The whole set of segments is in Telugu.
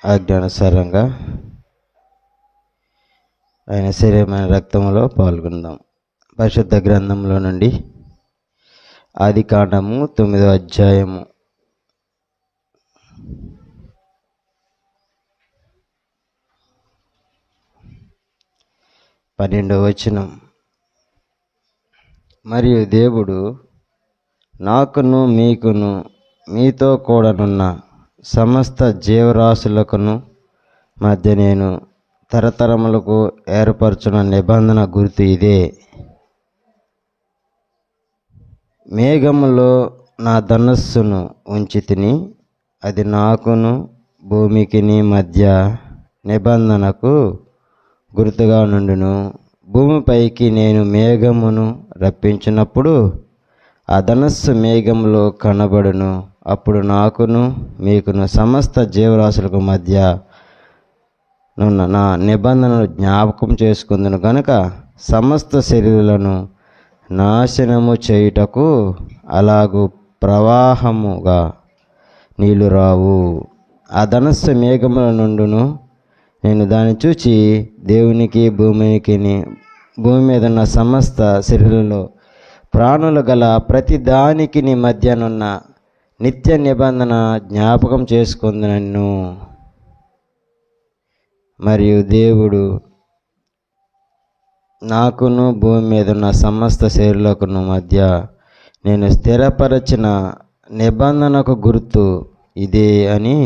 ఆజ్ఞానుసారంగా ఆయన శరీరమైన రక్తంలో పాల్గొందాం. పరిశుద్ధ గ్రంథంలో నుండి ఆదికాండము 9వ అధ్యాయము 12వ వచనం. మరియు దేవుడు నాకును మీకును మీతో కూడానున్న సమస్త జీవరాశులకును మధ్య నేను తరతరములకు ఏర్పరచున్న నిబంధన గుర్తు ఇదే. మేఘములో నా ధనస్సును ఉంచి తిని, అది నాకును భూమికిని మధ్య నిబంధనకు గుర్తుగా నుండును. భూమిపైకి నేను మేఘమును రప్పించినప్పుడు ఆ ధనస్సు మేఘములో కనబడును. అప్పుడు నాకును మీకును సమస్త జీవరాశులకు మధ్య నున్న నా నిబంధనను జ్ఞాపకం చేసుకుందును గనుక సమస్త శరీరులను నాశనము చేయుటకు అలాగూ ప్రవాహముగా నీళ్లు రావు. ఆ ధనస్సు మేఘముల నుండును. నేను దాన్ని చూచి దేవునికి భూమి మీద ఉన్న సమస్త శరీరంలో ప్రాణులు గల ప్రతి దానికి మధ్యనున్న నిత్య నిబంధన జ్ఞాపకం చేసుకుందునన్ను. మరియు దేవుడు నాకును భూమి మీద ఉన్న సమస్త శరీరులకును మధ్య నేను స్థిరపరచిన నిబంధనకు గుర్తు ఇదే అని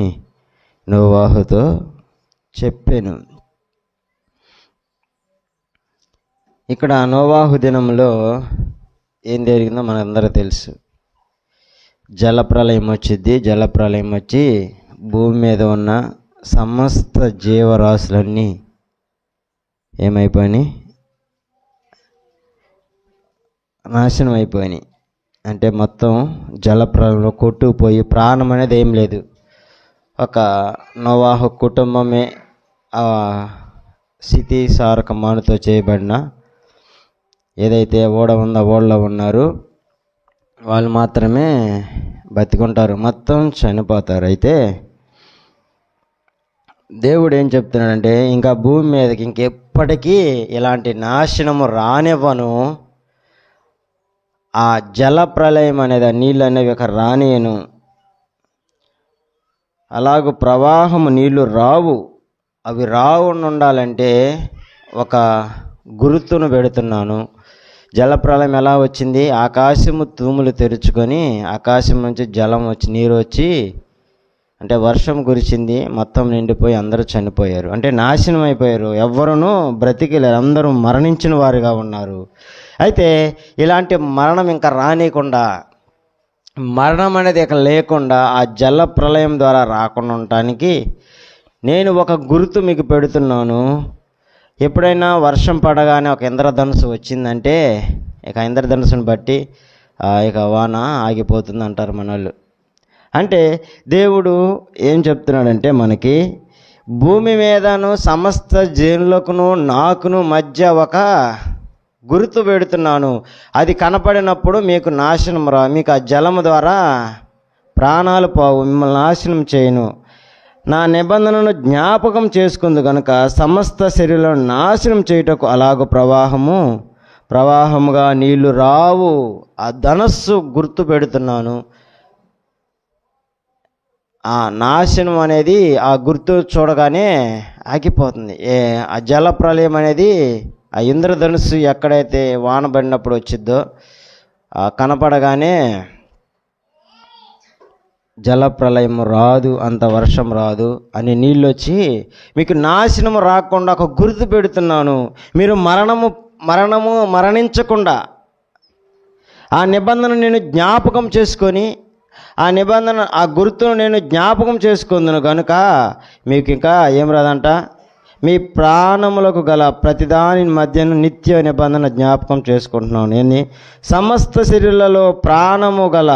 నోవాహుతో చెప్పాను. ఇక్కడ నోవాహు దినంలో ఏం జరిగిందో మనందరూ తెలుసు. జలప్రలయం వచ్చింది. జలప్రలయం వచ్చి భూమి మీద ఉన్న సమస్త జీవరాశులన్నీ ఏమైపోయినాయి? నాశనం అయిపోయినాయి. అంటే మొత్తం జలప్రలయంలో కొట్టుకుపోయి ప్రాణం అనేది ఏం లేదు. ఒక నోవాహు కుటుంబమే ఆ స్థితి సారకమానుతో చేయబడిన ఏదైతే ఓడ ఉందో ఓడలో ఉన్నారు, వాళ్ళు మాత్రమే బతికుంటారు, మొత్తం చనిపోతారు. అయితే దేవుడు ఏం చెప్తున్నాడంటే, ఇంకా భూమి మీదకి ఇంకెప్పటికీ ఇలాంటి నాశనము రానివ్వను, ఆ జల ప్రళయం అనేది, ఆ నీళ్ళు అనేవి ఇక రానియను, అలాగూ ప్రవాహము నీళ్లు రావు. అవి రాకుండా ఉండాలంటే ఒక గుర్తును పెడుతున్నాను. జలప్రలయం ఎలా వచ్చింది? ఆకాశము తూములు తెరుచుకొని ఆకాశం నుంచి జలం వచ్చి, నీరు వచ్చి, అంటే వర్షం కురిచింది, మొత్తం నిండిపోయి అందరూ చనిపోయారు. అంటే నాశనం అయిపోయారు, ఎవ్వరూ బ్రతికిలేరు, అందరూ మరణించిన వారుగా ఉన్నారు. అయితే ఇలాంటి మరణం ఇంకా రానియకుండా, మరణం అనేది ఇక లేకుండా, ఆ జల ప్రళయం ద్వారా రాకుండా ఉండటానికి నేను ఒక గుర్తు మీకు పెడుతున్నాను. ఎప్పుడైనా వర్షం పడగానే ఒక ఇంద్రధనుసు వచ్చిందంటే ఇక ఇంద్రధనుసుని బట్టి ఇక వాన ఆగిపోతుంది అంటారు మనోళ్ళు. అంటే దేవుడు ఏం చెప్తున్నాడంటే, మనకి భూమి మీదను సమస్త జీవులకును నాకును మధ్య ఒక గుర్తు పెడుతున్నాను. అది కనపడినప్పుడు మీకు నాశనం రా, మీకు ఆ జలము ద్వారా ప్రాణాలు పోవు, మిమ్మల్ని నాశనం చేయను. నా నిబంధనను జ్ఞాపకం చేసుకుంది కనుక సమస్త శరీరం నాశనం చేయుటకు అలాగూ ప్రవాహముగా నీళ్లు రావు. ఆ ధనస్సు గుర్తు పెడుతున్నాను. ఆ నాశనం అనేది ఆ గుర్తు చూడగానే ఆగిపోతుంది. ఆ జల ప్రళయం అనేది ఆ ఇంద్రధనుస్సు ఎక్కడైతే వాన పడినప్పుడు వచ్చిద్దో కనపడగానే జల ప్రళయం రాదు, అంత వర్షం రాదు అని నీళ్ళు వచ్చి మీకు నాశనము రాకుండా ఒక గుర్తు పెడుతున్నాను. మీరు మరణించకుండా ఆ నిబంధన నేను జ్ఞాపకం చేసుకొని, ఆ నిబంధన ఆ గుర్తును నేను జ్ఞాపకం చేసుకుందును కనుక మీకు ఇంకా ఏం రాదంట, మీ ప్రాణములకు గల ప్రతిదాని మధ్యను నిత్య నిబంధన జ్ఞాపకం చేసుకుంటున్నాను. నేను సమస్త శరీరాలలో ప్రాణము గల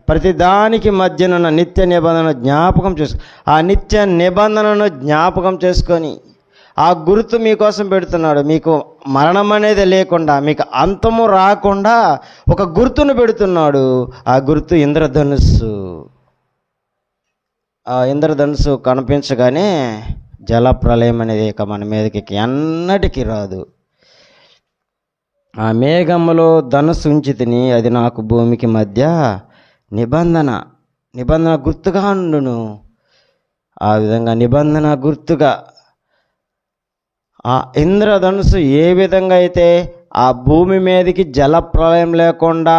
ప్రతిదానికి మధ్యనున్న నిత్య నిబంధన జ్ఞాపకం ఆ నిత్య నిబంధనను జ్ఞాపకం చేసుకొని ఆ గుర్తు మీకోసం పెడుతున్నాడు. మీకు మరణం అనేది లేకుండా, మీకు అంతము రాకుండా ఒక గుర్తును పెడుతున్నాడు. ఆ గుర్తు ఇంద్రధనుస్సు. ఆ ఇంద్రధనుసు కనిపించగానే జల ప్రళయం అనేది ఇక మన మీదకి ఎన్నటికీ రాదు. ఆ మేఘములో ధనుసు ఉంచి తిని, అది నాకు భూమికి మధ్య నిబంధన గుర్తుగా ఉండును. ఆ విధంగా నిబంధన గుర్తుగా ఆ ఇంద్రధనుసు ఏ విధంగా అయితే ఆ భూమి మీదకి జల ప్రళయం లేకుండా,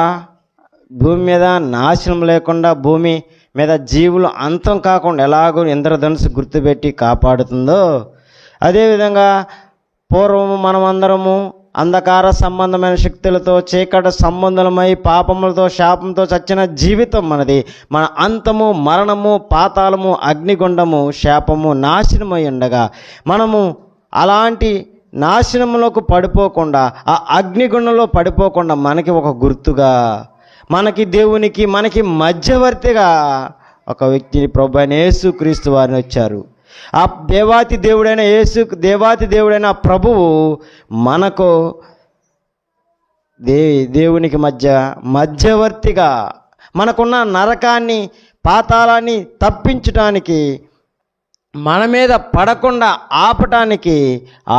భూమి మీద నాశనం లేకుండా, భూమి మీద జీవులు అంతం కాకుండా ఎలాగో ఇంద్రధనుసు గుర్తుపెట్టి కాపాడుతుందో, అదేవిధంగా పూర్వము మనమందరము అంధకార సంబంధమైన శక్తులతో, చీకటి సంబంధమై, పాపములతో, శాపంతో చచ్చిన జీవితం మనది. మన అంతము మరణము, పాతాళము, అగ్నిగుండము, శాపము, నాశనమై ఉండగా మనము అలాంటి నాశనంలోకి పడిపోకుండా, ఆ అగ్నిగుండంలో పడిపోకుండా మనకి ఒక గుర్తుగా, మనకి దేవునికి మనకి మధ్యవర్తిగా ఒక వ్యక్తిని ప్రభు అయిన యేసుక్రీస్తు వారిని వచ్చారు. ఆ దేవాతి దేవుడైన ప్రభువు మనకు దేవునికి మధ్యవర్తిగా, మనకున్న నరకాన్ని, పాతాళాన్ని తప్పించటానికి, మన మీద పడకుండా ఆపటానికి,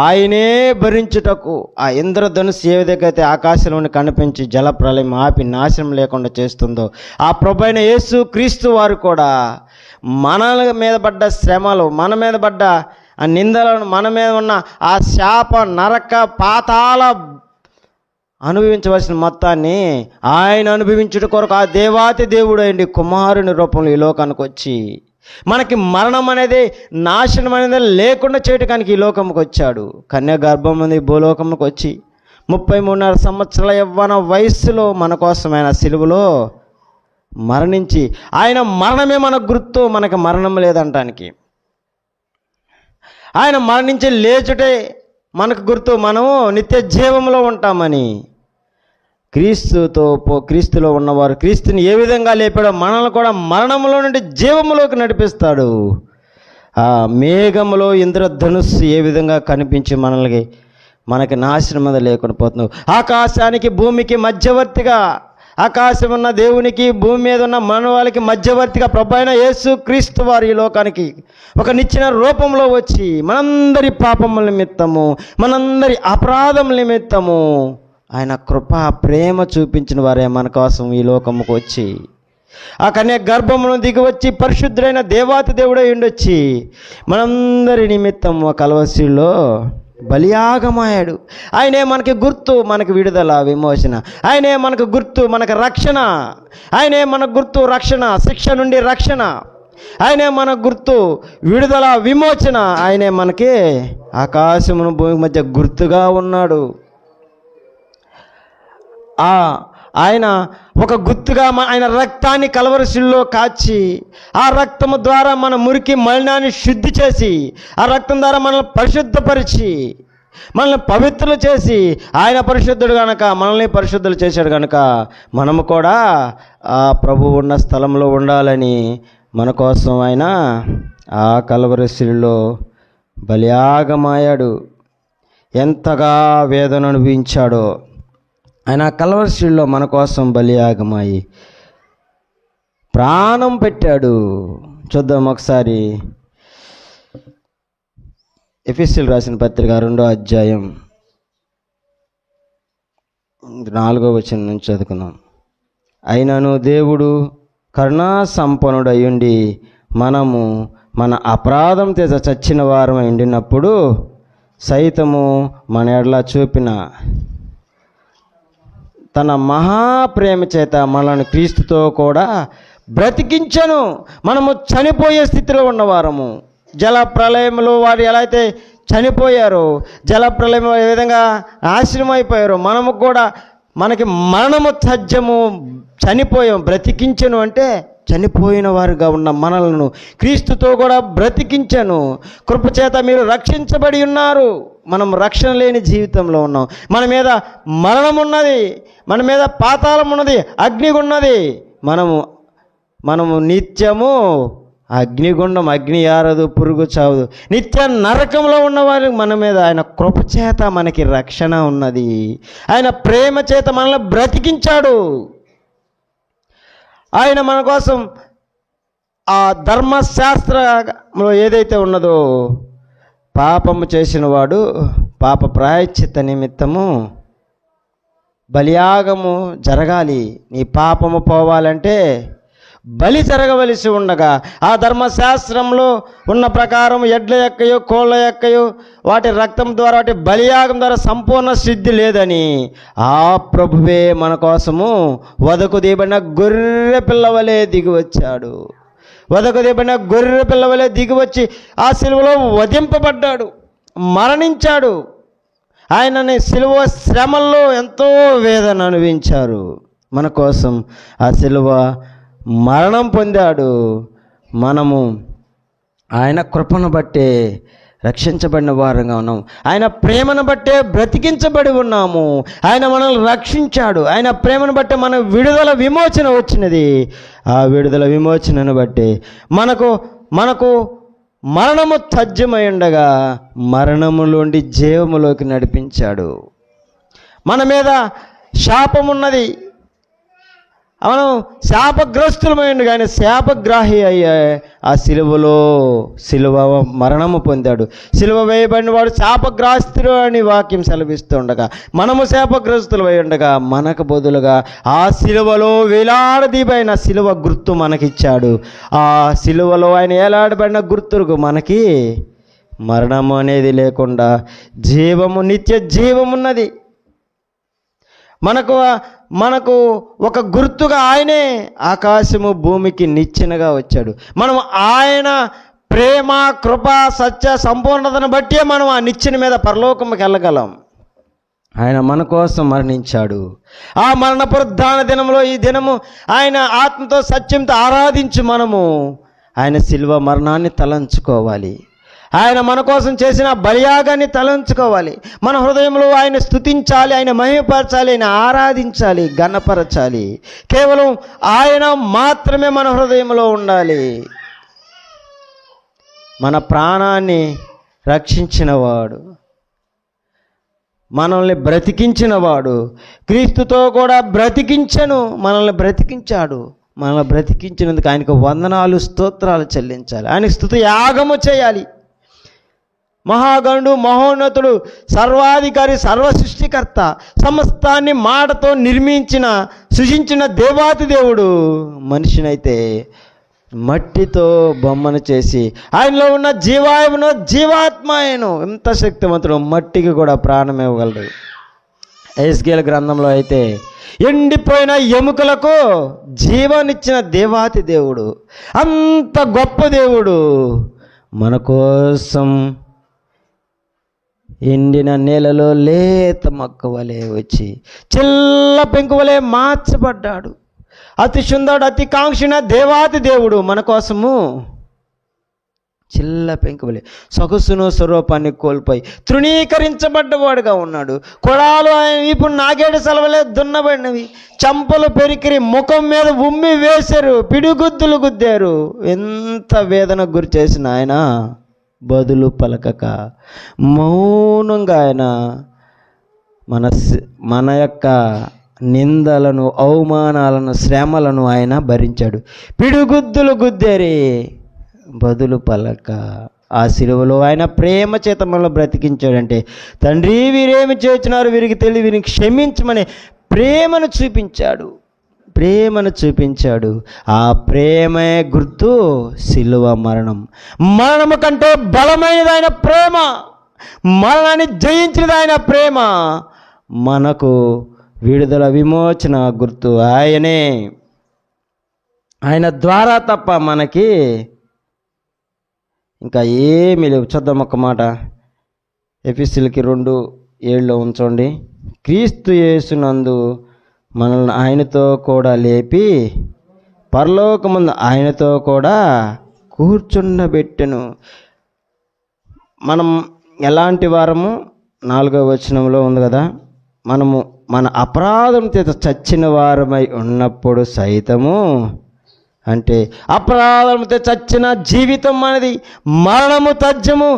ఆయనే భరించుటకు ఆ ఇంద్రధనుసు ఏ విధంగా అయితే ఆకాశంలోని కనిపించి జల ప్రళయం ఆపి నాశనం లేకుండా చేస్తుందో, ఆ ప్రభువైన యేసుక్రీస్తు వారు కూడా మన మీద పడ్డ శ్రమలు, మన మీద పడ్డ ఆ నిందలను, మన మీద ఉన్న ఆ శాప, నరక, పాతాళ అనుభవించవలసిన మొత్తాన్ని ఆయన అనుభవించుట కొరకు ఆ దేవాతి దేవుడైండి కుమారుని రూపంలో ఈ లోకానికి వచ్చి మనకి మరణం అనేది, నాశనం అనేది లేకుండా చేయటానికి ఈ లోకంకి వచ్చాడు. కన్య గర్భం నుండి భూలోకంకి వచ్చి 33.5 సంవత్సరాల యవ్వన వయస్సులో మన కోసం ఆయన సిలువలో మరణించి, ఆయన మరణమే మనకు గుర్తు, మనకి మరణం లేదంటానికి. ఆయన మరణించి లేచుటే మనకు గుర్తు, మనము నిత్య జీవంలో ఉంటామని. క్రీస్తులో ఉన్నవారు క్రీస్తుని ఏ విధంగా లేపాడో మనల్ని కూడా మరణంలో నుండి జీవములోకి నడిపిస్తాడు. ఆ మేఘములో ఇంద్రధనుస్సు ఏ విధంగా కనిపించి మనకి నాశనం మీద లేకుండా పోతుంది. ఆకాశానికి భూమికి మధ్యవర్తిగా, ఆకాశం ఉన్న దేవునికి భూమి మీద ఉన్న మానవాళికి మధ్యవర్తిగా ప్రభువైన యేసుక్రీస్తు వారు ఈ లోకానికి ఒక నిచ్చెన రూపంలో వచ్చి మనందరి పాపముల నిమిత్తము, మనందరి అపరాధముల నిమిత్తము ఆయన కృపా ప్రేమ చూపించిన వారే మన కోసం ఈ లోకముకు వచ్చి ఆ కన్య గర్భమును దిగి వచ్చి పరిశుద్ధుడైన దేవాతి దేవుడై ఉండొచ్చి మనందరి నిమిత్తం కల్వరిలో బలియాగమాయాడు. ఆయనే మనకి గుర్తు, మనకి విడుదల, విమోచన. ఆయనే మనకు గుర్తు, మనకు రక్షణ. ఆయనే మనకు గుర్తు, రక్షణ, శిక్ష నుండి రక్షణ. ఆయనే మనకు గుర్తు, విడుదల, విమోచన. ఆయనే మనకి ఆకాశమును భూమి మధ్య గుర్తుగా ఉన్నాడు. ఆయన ఒక గుర్తుగా ఆయన రక్తాన్ని కల్వరిలో కాచి, ఆ రక్తము ద్వారా మన మురికి మలినాన్ని శుద్ధి చేసి, ఆ రక్తం ద్వారా మనల్ని పరిశుద్ధపరిచి, మనల్ని పవిత్రులు చేసి, ఆయన పరిశుద్ధుడు కనుక మనల్ని పరిశుద్ధులు చేశాడు కనుక మనము కూడా ఆ ప్రభువు ఉన్న స్థలంలో ఉండాలని మన కోసం ఆయన ఆ కల్వరిలో బలియాగమాయాడు. ఎంతగా వేదన అనుభవించాడో ఆయన కల్వరిలో మన కోసం బలియాగమాయి ప్రాణం పెట్టాడు. చూద్దాం ఒకసారి ఎఫెసీయులకు రాసిన పత్రిక 2వ అధ్యాయం 4వ వచనం నుంచి చదువుకుందాం. అయినను దేవుడు కరుణా సంపన్నుడయుండి మనము మన అపరాధం చేత చచ్చిన వారం ఉండినప్పుడు సైతము మన ఎడల చూపిన తన మహాప్రేమ చేత మనల్ని క్రీస్తుతో కూడా బ్రతికించను. మనము చనిపోయే స్థితిలో ఉన్నవారము. జల ప్రళయంలో వారు ఎలా అయితే చనిపోయారో, జల ప్రళయం ఏ విధంగా నాశనం అయిపోయారో, మనము కూడా మనకి మరణము తథ్యము, చనిపోయాం. బ్రతికించను అంటే చనిపోయిన వారుగా ఉన్న మనలను క్రీస్తుతో కూడా బ్రతికించను. కృపచేత మీరు రక్షించబడి ఉన్నారు. మనం రక్షణ లేని జీవితంలో ఉన్నాం. మన మీద మరణం ఉన్నది, మన మీద పాతాళం ఉన్నది, అగ్ని ఉన్నది. మనము నిత్యము అగ్నిగుండం, అగ్ని ఆరదు, పురుగు చావదు, నిత్య నరకంలో ఉన్నవారు మన మీద ఆయన కృపచేత మనకి రక్షణ ఉన్నది. ఆయన ప్రేమ చేత మనల్ని బ్రతికించాడు. ఆయన మన కోసం ఆ ధర్మశాస్త్రంలో ఏదైతే ఉన్నదో, పాపము చేసిన వాడు పాప ప్రాయశ్చిత్త నిమిత్తము బలియాగము జరగాలి, నీ పాపము పోవాలంటే బలి జరగవలసి ఉండగా, ఆ ధర్మశాస్త్రంలో ఉన్న ప్రకారం ఎడ్ల యొక్కయో కోళ్ళ యొక్కయో వాటి రక్తం ద్వారా వాటి బలియాగం ద్వారా సంపూర్ణ సిద్ధి లేదని ఆ ప్రభువే మన కోసము వదకు తీయబడిన గొర్రె పిల్లవలే దిగి వచ్చాడు. వదకు తీయబడిన గొర్రె పిల్లవలే దిగి వచ్చి ఆ సిలువలో వధింపబడ్డాడు, మరణించాడు. ఆయనని సిలువ శ్రమల్లో ఎంతో వేదన అనుభవించారు. మన కోసం ఆ సిలువ మరణం పొందాడు. మనము ఆయన కృపను బట్టే రక్షించబడిన వారంగా ఉన్నాము. ఆయన ప్రేమను బట్టే బ్రతికించబడి ఉన్నాము. ఆయన మనల్ని రక్షించాడు. ఆయన ప్రేమను బట్టే మన విడుదల విమోచన వచ్చినది. ఆ విడుదల విమోచనను బట్టి మనకు మరణము తథ్యమై ఉండగా మరణములోండి జీవములోకి నడిపించాడు. మన మీద శాపమున్నది, మనం శాపగ్రస్తులమైండు, కానీ శాపగ్రాహి అయ్యే ఆ సిలువ మరణము పొందాడు. సిలువ వేయబడిన వాడు శాపగ్రస్తుడు అని వాక్యం సెలవిస్తూ ఉండగా, మనము శాపగ్రస్తులు అయి ఉండగా మనకు బదులుగా ఆ సిలువలో వేలాడదీబైన సిలువ గుర్తు మనకిచ్చాడు. ఆ సిలువలో ఆయన వేలాడబడిన గుర్తుకు మనకి మరణము అనేది లేకుండా జీవము, నిత్య జీవమున్నది. మనకు ఒక గుర్తుగా ఆయనే ఆకాశము భూమికి నిచ్చెనగా వచ్చాడు. మనం ఆయన ప్రేమ, కృప, సత్య సంపూర్ణతను బట్టే మనం ఆ నిచ్చెన మీద పరలోకముకి వెళ్ళగలం. ఆయన మన కోసం మరణించాడు. ఆ మరణ పునరుద్ధాన దినంలో ఈ దినము ఆయన ఆత్మతో సత్యంతో ఆరాధించి మనము ఆయన శిలువ మరణాన్ని తలంచుకోవాలి. ఆయన మన కోసం చేసిన బలియాగాన్ని తలంచుకోవాలి. మన హృదయంలో ఆయన స్తుతించాలి, ఆయన మహిమపరచాలి, ఆయన ఆరాధించాలి, ఘనపరచాలి. కేవలం ఆయన మాత్రమే మన హృదయంలో ఉండాలి. మన ప్రాణాన్ని రక్షించినవాడు, మనల్ని బ్రతికించినవాడు, క్రీస్తుతో కూడా బ్రతికించను, మనల్ని బ్రతికించాడు. మనల్ని బ్రతికించినందుకు ఆయనకు వందనాలు, స్తోత్రాలు చెల్లించాలి. ఆయనకు స్తుతి యాగము చేయాలి. మహాగణుడు, మహోన్నతుడు, సర్వాధికారి, సర్వ సృష్టికర్త, సమస్తాన్ని మాటతో సృజించిన దేవాతి దేవుడు మనిషినైతే మట్టితో బొమ్మను చేసి ఆయనలో ఉన్న జీవాయమును, జీవాత్మాయను, ఎంత శక్తివంతుడు, మట్టికి కూడా ప్రాణం ఇవ్వగలడు. ఎహెజ్కేలు గ్రంథంలో అయితే ఎండిపోయిన ఎముకలకు జీవనిచ్చిన దేవాతి దేవుడు, అంత గొప్ప దేవుడు మన కోసం ఎండిన నేలలో లేత మొక్క వలె వచ్చి చిల్ల పెంకు వలె మార్చబడ్డాడు. అతి సుందరుడు, అతి కాంక్షణ దేవాతి దేవుడు మన కోసము చిల్ల పెంకు వలె సొగసును స్వరూపాన్ని కోల్పోయి తృణీకరించబడ్డవాడుగా ఉన్నాడు. కొడాలు ఆయన ఇప్పుడు నాగేడు సెలవులే దున్నబడినవి, చంపలు పెరికిరి ముఖం మీద ఉమ్మి వేశారు, పిడిగుద్దులు గుద్దారు. ఎంత వేదనకు గురి చేసిన ఆయన బదులు పలకక మౌనంగా ఆయన మన యొక్క నిందలను, అవమానాలను, శ్రమలను ఆయన భరించాడు. పిడిగుద్దులు గుద్దేరి బదులు పలక ఆ సిలువలో ఆయన ప్రేమ చేత మనల్ని బ్రతికించాడంటే, తండ్రి వీరేమి చేస్తున్నారు, వీరికి తెలియ, వీరిని క్షమించమని ప్రేమను చూపించాడు. ఆ ప్రేమే గుర్తు సిలువ మరణం. మరణము కంటే బలమైనది ఆయన ప్రేమ, మరణాన్ని జయించినది ఆయన ప్రేమ. మనకు విడుదల విమోచన గుర్తు ఆయనే. ఆయన ద్వారా తప్ప మనకి ఇంకా ఏమీ లేవు. చూద్దాం ఒక మాట, ఎఫెసీయులకి 2:7 ఉంచండి. క్రీస్తు యేసునందు మనల్ని ఆయనతో కూడా లేపి పరలోకమందు ఆయనతో కూడా కూర్చుండబెట్టెను. మనం ఎలాంటి వారము? 4వ వచనంలో ఉంది కదా, మనము మన అపరాధం చేత చచ్చిన వారమై ఉన్నప్పుడు సైతము, అంటే అపరాధముతో చచ్చిన జీవితం అనేది మరణము తథ్యము.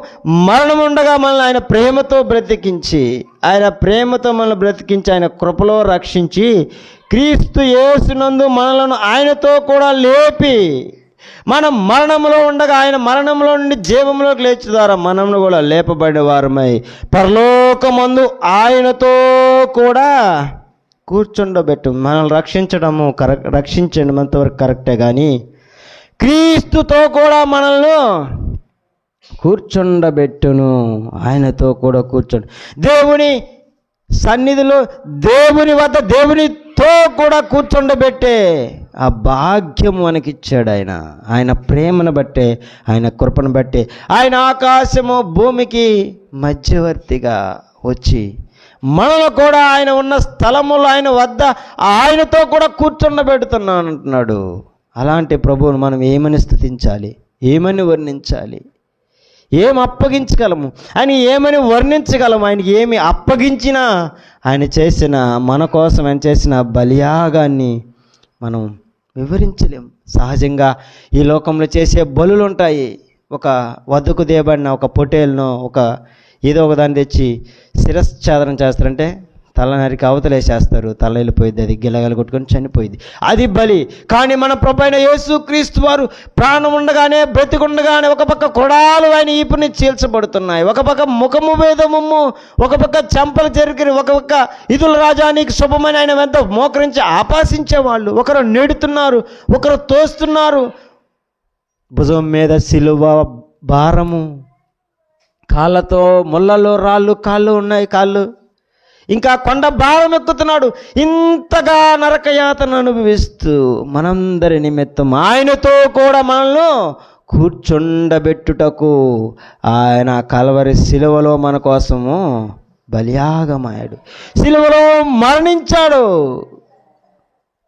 మరణము ఉండగా మనల్ని ఆయన ప్రేమతో బ్రతికించి ఆయన కృపలో రక్షించి క్రీస్తు యేసునందు మనలను ఆయనతో కూడా లేపి మనం మరణంలో ఉండగా ఆయన మరణంలో నుండి జీవంలోకి లేచి ద్వారా మనము కూడా లేపబడిన వారమై పరలోకమందు ఆయనతో కూడా కూర్చుండబెట్టు. మనల్ని రక్షించడము రక్షించండి అంతవరకు కరెక్టే, కానీ క్రీస్తుతో కూడా మనల్ని కూర్చుండబెట్టును. ఆయనతో కూడా కూర్చోండి. దేవుని సన్నిధిలో దేవుని వద్ద దేవునితో కూడా కూర్చుండబెట్టే ఆ భాగ్యం మనకిచ్చాడు ఆయన ప్రేమను బట్టే, ఆయన కృపను బట్టే, ఆయన ఆకాశము భూమికి మధ్యవర్తిగా వచ్చి మనలో కూడా ఆయన ఉన్న స్థలములో ఆయన వద్ద ఆయనతో కూడా కూర్చుండబెడుతున్నాను అంటున్నాడు. అలాంటి ప్రభువును మనం ఏమని స్తుతించాలి, ఏమని వర్ణించాలి, ఏం అప్పగించగలము, ఆయన ఏమని వర్ణించగలము? ఆయనకి ఏమి అప్పగించినా ఆయన చేసిన మన కోసం ఆయన చేసిన బలియాగాన్ని మనం వివరించలేం. సహజంగా ఈ లోకంలో చేసే బలులు ఉంటాయి. ఒక వద్దకు దేయబడిన ఒక పొటేల్నో ఏదో ఒక దాన్ని తెచ్చి శిరశ్ఛేదనం చేస్తారంటే తల నరికి అవతలేసేస్తారు, తల వెళ్ళిపోయింది, అది గిలగల కొట్టుకొని చనిపోయింది, అది బలి. కానీ మన ప్రభువైన యేసుక్రీస్తు వారు ప్రాణం ఉండగానే బ్రతికుండగానే ఒక పక్క కొడాలు ఆయన ఈపుని చీల్చబడుతున్నాయి, ఒక పక్క ముఖము వేదము, ఒక పక్క చెంపలు చెరికిరి, ఒక పక్క ఇదుల రాజా నీకు శుభమని ఆయన వెంట మోకరించి ఆపాసించేవాళ్ళు. ఒకరు నెడుతున్నారు, ఒకరు తోస్తున్నారు, భుజం మీద సిలువ భారము, కాళ్ళతో ముళ్ళలో రాళ్ళు, కాళ్ళు ఉన్నాయి, కాళ్ళు ఇంకా కొండ భారం ఎక్కుతున్నాడు. ఇంతగా నరకయాతను అనుభవిస్తూ మనందరి నిమిత్తం ఆయనతో కూడా మనల్ని కూర్చుండబెట్టుటకు ఆయన కల్వరి శిలువలో మన కోసము బలియాగమాయాడు, శిలువలో మరణించాడు.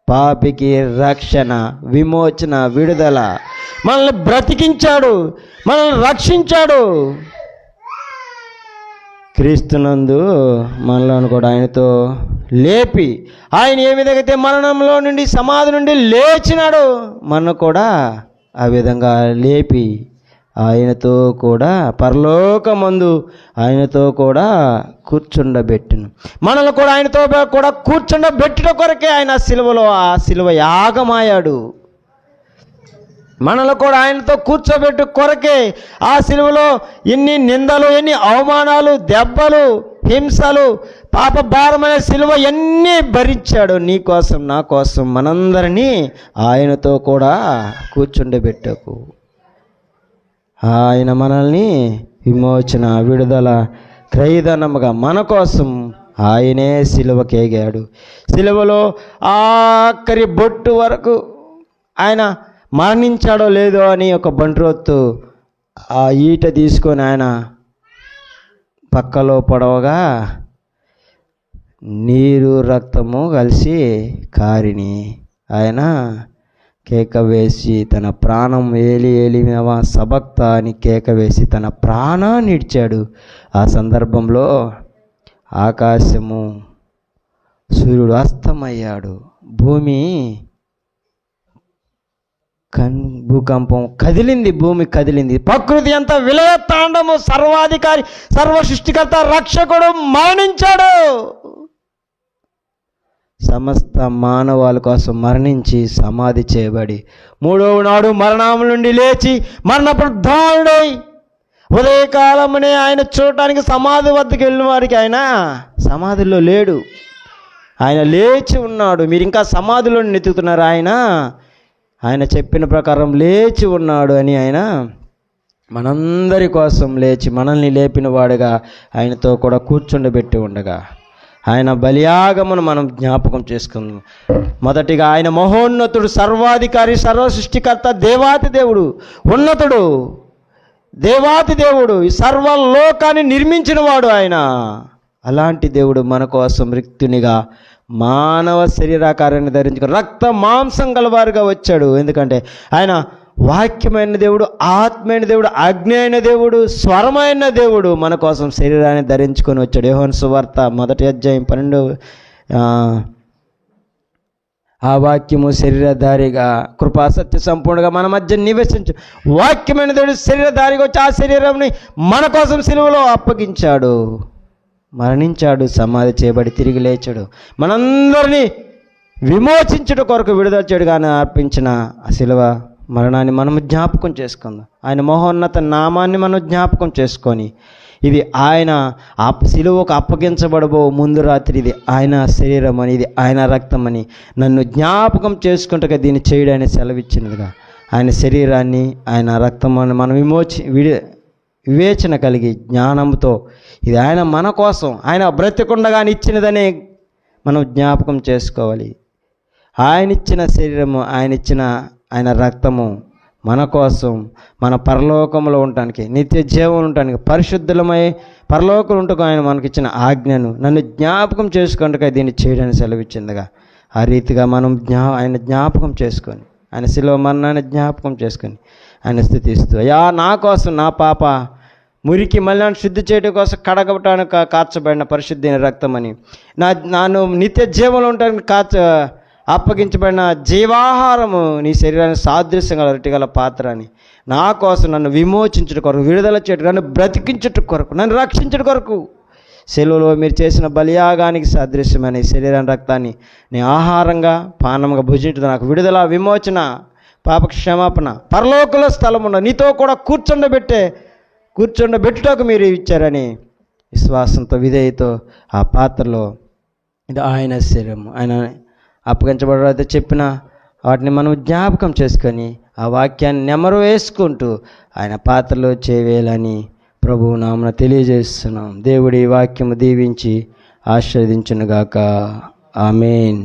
పాపికి రక్షణ, విమోచన, విడుదల, మనల్ని బ్రతికించాడు, మనల్ని రక్షించాడు. క్రీస్తునందు మనలను కూడా ఆయనతో లేపి, ఆయన ఏ విధంగా అయితే మరణంలో నుండి సమాధి నుండి లేచినాడు, మనను కూడా ఆ విధంగా లేపి ఆయనతో కూడా పరలోకమందు ఆయనతో కూడా కూర్చుండబెట్టును. మనల్ని కూడా ఆయనతో కూడా కూర్చుండబెట్టుట కొరకే ఆయన సిలువలో ఆ సిలువ యాగమాయాడు. మనలో కూడా ఆయనతో కూర్చోబెట్టు కొరకే ఆ సిలువలో ఎన్ని నిందలు, ఎన్ని అవమానాలు, దెబ్బలు, హింసలు, పాప భారమైన సిలువ ఎన్ని భరించాడు నీ కోసం, నా కోసం, మనందరినీ ఆయనతో కూడా కూర్చుండబెట్టకు. ఆయన మనల్ని విమోచన, విడుదల, క్రయధనముగా మన కోసం ఆయనే సిలువకేగాడు. సిలువలో ఆఖరి బొట్టు వరకు ఆయన మరణించాడో లేదో అని ఒక బంట్రోత్తు ఆ ఈట తీసుకొని ఆయన పక్కలో పడవగా నీరు రక్తము కలిసి కారిని ఆయన కేక వేసి తన ప్రాణం ఏలి ఏలినవా సబక్త అని కేక వేసి తన ప్రాణాన్ని ఇచ్చాడు. ఆ సందర్భంలో ఆకాశము, సూర్యుడు అస్తమయ్యాడు, భూమి భూకంపం కదిలింది, భూమి కదిలింది, ప్రకృతి అంతా విలయ తాండము, సర్వాధికారి, సర్వ సృష్టికర్త, రక్షకుడు మరణించాడు. సమస్త మానవాళి కోసం మరణించి సమాధి చేయబడి మూడవ నాడు మరణం నుండి లేచి మరణప్రధానుడై ఉదయకాలమునే ఆయన చూడటానికి సమాధి వద్దకు వెళ్ళిన వారికి ఆయన సమాధిలో లేడు, ఆయన లేచి ఉన్నాడు. మీరు ఇంకా సమాధిలో నెతుకుతున్నారు. ఆయన చెప్పిన ప్రకారం లేచి ఉన్నాడు అని ఆయన మనందరి కోసం లేచి మనల్ని లేపిన వాడుగా ఆయనతో కూడా కూర్చుండబెట్టి ఉండగా ఆయన బలియాగమును మనం జ్ఞాపకం చేసుకుందాం. మొదటిగా ఆయన మహోన్నతుడు, సర్వాధికారి, సర్వ సృష్టికర్త, దేవాతి దేవుడు, ఉన్నతుడు, దేవాతి దేవుడు, ఈ సర్వలోకాన్ని నిర్మించిన వాడు ఆయన. అలాంటి దేవుడు మన కోసం రిక్తునిగా మానవ శరీరాకారాన్ని ధరించుకుని రక్త మాంసం గలవారుగా వచ్చాడు. ఎందుకంటే ఆయన వాక్యమైన దేవుడు, ఆత్మైన దేవుడు, అగ్ని అయిన దేవుడు, స్వరమైన దేవుడు మన కోసం శరీరాన్ని ధరించుకొని వచ్చాడు. యోహాను సువార్త 1వ అధ్యాయం 12 ఆ వాక్యము శరీరధారిగా కృపా సత్య సంపూర్ణంగా మన మధ్య నివసించు. వాక్యమైన దేవుడు శరీరధారిగా వచ్చి ఆ శరీరంని మన కోసం సిలువలో అప్పగించాడు, మరణించాడు, సమాధి చేయబడి తిరిగి లేచాడు. మనందరినీ విమోచించుట కొరకు విడుదల చేయడు కానీ అర్పించిన ఆ సిలువ మరణాన్ని మనము జ్ఞాపకం చేసుకుందాం. ఆయన మహోన్నత నామాన్ని మనం జ్ఞాపకం చేసుకొని, ఇది ఆయన సిలువకు అప్పగించబడబో ముందు రాత్రి ఇది ఆయన శరీరం అని, ఇది ఆయన రక్తం అని నన్ను జ్ఞాపకం చేసుకుంటగా దీన్ని చేయడానికి సెలవిచ్చినదిగా, ఆయన శరీరాన్ని ఆయన రక్తమాన్ని మనం వివేచన కలిగి జ్ఞానంతో ఇది ఆయన మన కోసం ఆయన బ్రతికుండగానే ఇచ్చినదనే మనం జ్ఞాపకం చేసుకోవాలి. ఆయన ఇచ్చిన శరీరము, ఆయన రక్తము మన కోసం, మన పరలోకంలో ఉండటానికి, నిత్య జీవం ఉండటానికి, పరిశుద్ధులమై పరలోకం ఉంటకు ఆయన మనకిచ్చిన ఆజ్ఞను నన్ను జ్ఞాపకం చేసుకుంటూ దీన్ని చేయడానికి సెలవిచ్చిందిగా, ఆ రీతిగా మనం ఆయన జ్ఞాపకం చేసుకొని, ఆయన శిలువ మరణాన్ని జ్ఞాపకం చేసుకొని ఆయన స్థుతిస్తూ, అయ్యా నా కోసం, నా పాప మురికి మళ్ళీ శుద్ధి చేయడం కోసం కడగటానికి కార్చబడిన పరిశుద్ధైన రక్తమని, నాను నిత్య జీవంలో ఉండటానికి అప్పగించబడిన జీవాహారము నీ శరీరాన్ని సాదృశ్యంగా రొట్టెగల పాత్ర అని, నా కోసం నన్ను విమోచించుట కొరకు, విడుదల చేయడం, నన్ను బ్రతికించుట కొరకు, నన్ను రక్షించుట కొరకు సెలవులో మీరు చేసిన బలియాగానికి సాదృశ్యమైన ఈ శరీరాన్ని రక్తాన్ని నీ ఆహారంగా పానంగా భుజించడం, నాకు విడుదల, విమోచన, పాప క్షమాపణ, పరలోకంలో స్థలం ఉన్న నీతో కూడా కూర్చోబెట్టుటకు మీరు ఇచ్చారని విశ్వాసంతో, విధేయతో ఆ పాత్రలో ఇది ఆయన శరీరము, ఆయన అప్పగించబడితే చెప్పిన వాటిని మనం జ్ఞాపకం చేసుకొని ఆ వాక్యాన్ని నెమరు వేసుకుంటూ ఆయన పాత్రలో చేయవేయాలని ప్రభువు నామమున తెలియజేస్తున్నాం. దేవుడి వాక్యము దీవించి ఆశీర్వదించునుగాక. ఆమేన్.